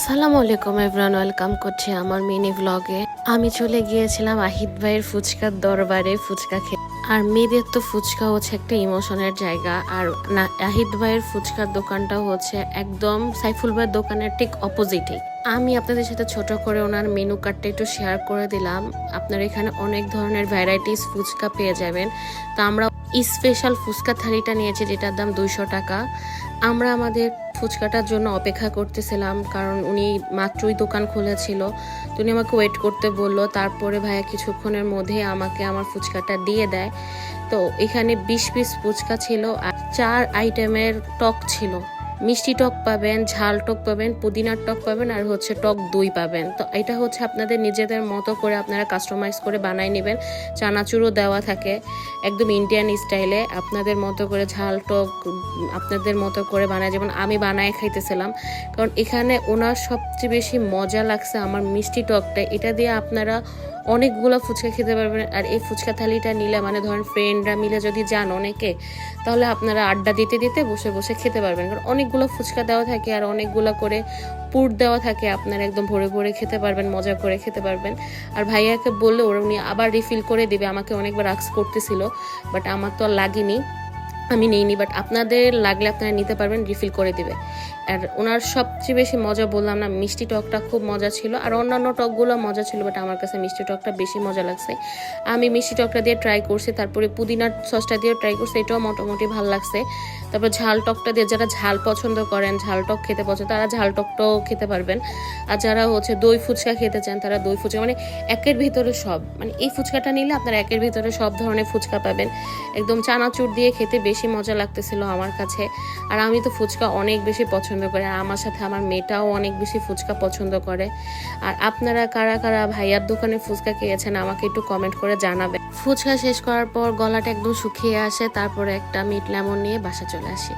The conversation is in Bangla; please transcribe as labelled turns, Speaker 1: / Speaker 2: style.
Speaker 1: আসসালামু আলাইকুম এভরিওয়ান, ওয়েলকাম করছি আমার মিনি ব্লগে। আমি চলে গিয়েছিলাম আহিদ ভাইয়ের ফুচকার দরবারে ফুচকা খেতে। আর মেয়েদের তো ফুচকা হচ্ছে একটা ইমোশনের জায়গা। আর না, আহিদ ভাইয়ের ফুচকার দোকানটা হচ্ছে একদম সাইফুল ভাইয়ের দোকানের ঠিক অপোজিটে। আমি আপনাদের সাথে ছোট করে ওনার মেনু কার্ডটা একটু শেয়ার করে দিলাম। আপনারা এখানে অনেক ধরনের ভ্যারাইটিস ফুচকা পেয়ে যাবেন। তো আমরা স্পেশাল ফুচকা থালিটা নিয়েছি, যেটার দাম 200 টাকা। আমরা আমাদের ফুচকাটার জন্য অপেক্ষা করতেছিলাম, কারণ উনি মাত্রই দোকান খুলেছিল। তো উনি আমাকে ওয়েট করতে বললো। তারপরে ভাইয়া কিছুক্ষণের মধ্যে আমাকে আমার ফুচকাটা দিয়ে দেয়। তো এখানে 20 পিস ফুচকা ছিল আর 4 আইটেমের টক ছিল। মিষ্টি টক পাবেন, ঝাল টক পাবেন, পুদিনার টক পাবেন, আর হচ্ছে টক দই পাবেন। তো এটা হচ্ছে আপনাদের নিজেদের মতো করে আপনারা কাস্টমাইজ করে বানাই নেবেন। চানাচুরও দেওয়া থাকে একদম ইন্ডিয়ান স্টাইলে। আপনাদের মতো করে ঝাল টক আপনাদের মতো করে বানায়, যেমন আমি বানায় খাইতেছিলাম। কারণ এখানে ওনার সবচেয়ে বেশি মজা লাগছে আমার মিষ্টি টকটা। এটা দিয়ে আপনারা অনেকগুলো ফুচকা খেতে পারবেন। আর এই ফুচকা থালিটা নিলে, মানে ধরেন ফ্রেন্ডরা মিলে যদি যান অনেকে, তাহলে আপনারা আড্ডা দিতে দিতে বসে বসে খেতে পারবেন। কারণ অনেকগুলো ফুচকা দেওয়া থাকে আর অনেকগুলো করে পুর দেওয়া থাকে। আপনারা একদম ভরে ভরে খেতে পারবেন, মজা করে খেতে পারবেন। আর ভাইয়াকে বললে ওরা উনি আবার রিফিল করে দেবে। আমাকে অনেকবার আস্ক করতেছিল, বাট আমার তো আর লাগেনি, আমি নিইনি। বাট আপনাদের লাগলে আপনারা নিতে পারবেন, রিফিল করে দিবে। আর ওনার সবচেয়ে বেশি মজা বললাম না, মিষ্টি টকটা খুব মজা ছিল। আর অন্যান্য টকগুলো মজা ছিল, বাট আমার কাছে মিষ্টি টকটা বেশি মজা লাগছে। আমি মিষ্টি টকটা দিয়ে ট্রাই করছি, তারপরে পুদিনার সসটা দিয়েও ট্রাই করছি, এটাও মোটামুটি ভালো লাগছে। তারপর ঝাল টকটা দিয়ে, যারা ঝাল পছন্দ করেন, ঝাল টক খেতে পছন্দ, তারা ঝাল টকটাও খেতে পারবেন। আর যারা হচ্ছে দই ফুচকা খেতে চান, তারা দই ফুচকা, মানে একের ভিতরে সব, মানে এই ফুচকাটা নিলে আপনারা একের ভিতরে সব ধরনের ফুচকা পাবেন। একদম চানাচুর দিয়ে খেতে বেশি মজা লাগতেছিল আমার কাছে। আর আমি তো ফুচকা অনেক বেশি পছন্দ করি, আর আমার সাথে আমার মেয়েটাও অনেক বেশি ফুচকা পছন্দ করে। আর আপনারা কারা কারা ভাইয়ার দোকানে ফুচকা খেয়েছেন আমাকে একটু কমেন্ট করে জানাবেন। ফুচকা শেষ করার পর গলাটা একদম শুকিয়ে আসে, তারপরে একটা মিট লেমন নিয়ে বাসা চলে আসি।